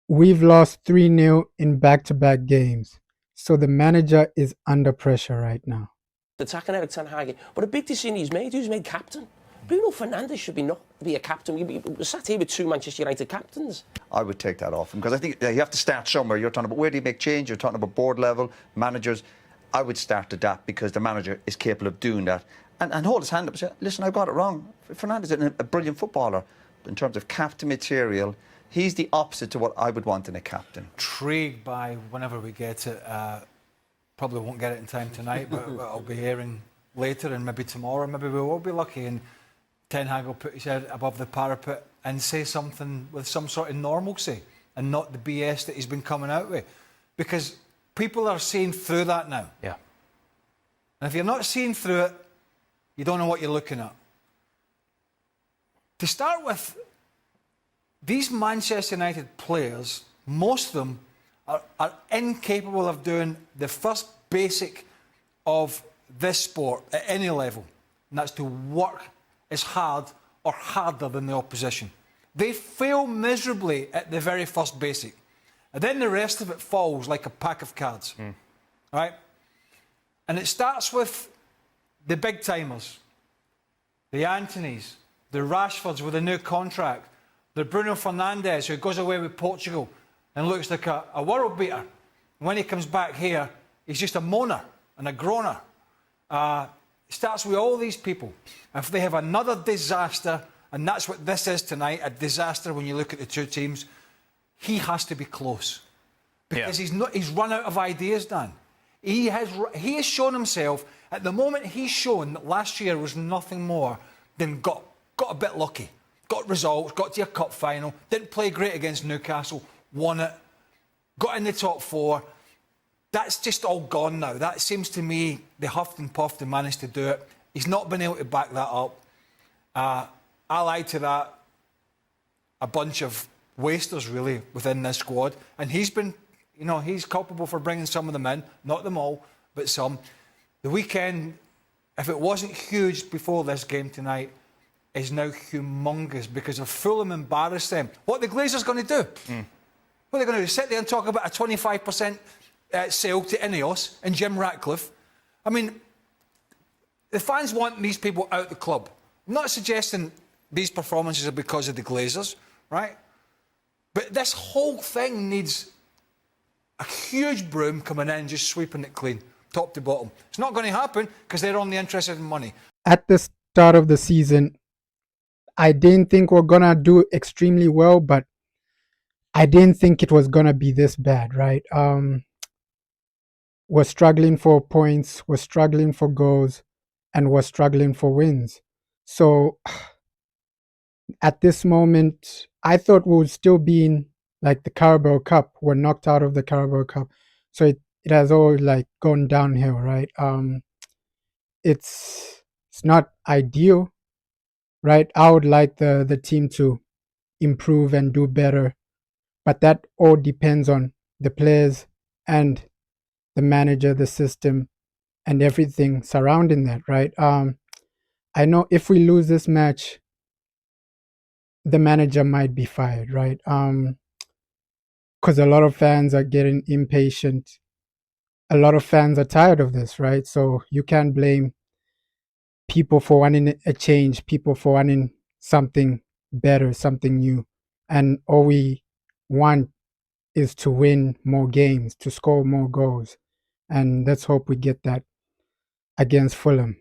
We've lost 3-0 in back-to-back games, so the manager is under pressure right now. Attacking Eric Ten Hag, but a big decision who's made captain. Bruno Fernandes should not be a captain. We sat here with two Manchester United captains. I would take that off him because I think you have to start somewhere. You're talking about where do you make change? You're talking about board level, managers. I would start at that because the manager is capable of doing that and hold his hand up and say, listen, I got it wrong. Fernandes is a brilliant footballer. But in terms of captain material, he's the opposite to what I would want in a captain. Intrigued by whenever we get it. Probably won't get it in time tonight, but I'll be hearing later and maybe tomorrow. Maybe we will be lucky and Ten Hag will put his head above the parapet and say something with some sort of normalcy and not the BS that he's been coming out with. Because people are seeing through that now. Yeah. And if you're not seeing through it, you don't know what you're looking at. To start with, these Manchester United players, most of them, are incapable of doing the first basic of this sport at any level, and that's to work as hard or harder than the opposition. They fail miserably at the very first basic, and then the rest of it falls like a pack of cards. Right? And it starts with the big timers, the Antonys, the Rashfords with a new contract, the Bruno Fernandes who goes away with Portugal and looks like a world beater. When he comes back here, he's just a moaner and a groaner. It starts with all these people. If they have another disaster, and that's what this is tonight, a disaster when you look at the two teams, he has to be close. Because he's run out of ideas, Dan. He has shown himself, at the moment he's shown that last year was nothing more than got a bit lucky. Got results, got to a cup final, didn't play great against Newcastle, won it, got in the top four. That's just all gone now. That seems to me they huffed and puffed and managed to do it. He's not been able to back that up. I lied to that. A bunch of wasters, really, within this squad. And he's been, he's culpable for bringing some of them in. Not them all, but some. The weekend, if it wasn't huge before this game tonight, is now humongous because if Fulham embarrass them, what are the Glazers going to do? What are they going to do? Sit there and talk about a 25% sale to Ineos and Jim Ratcliffe? I mean, the fans want these people out the club. I'm not suggesting these performances are because of the Glazers, right? But this whole thing needs a huge broom coming in, just sweeping it clean, top to bottom. It's not going to happen because they're only interested in money. At the start of the season, I didn't think we're going to do extremely well, but I didn't think it was going to be this bad, right? We're struggling for points, we're struggling for goals, and we're struggling for wins. So at this moment, I thought we would still be in like the Carabao Cup. We're knocked out of the Carabao Cup. So it has all like gone downhill, right? It's not ideal, right? I would like the team to improve and do better, but that all depends on the players and the manager, the system, and everything surrounding that, right? I know if we lose this match, the manager might be fired, right? Because a lot of fans are getting impatient. A lot of fans are tired of this, right? So you can't blame people for wanting a change, people for wanting something better, something new. And all we want is to win more games, to score more goals. And let's hope we get that against Fulham.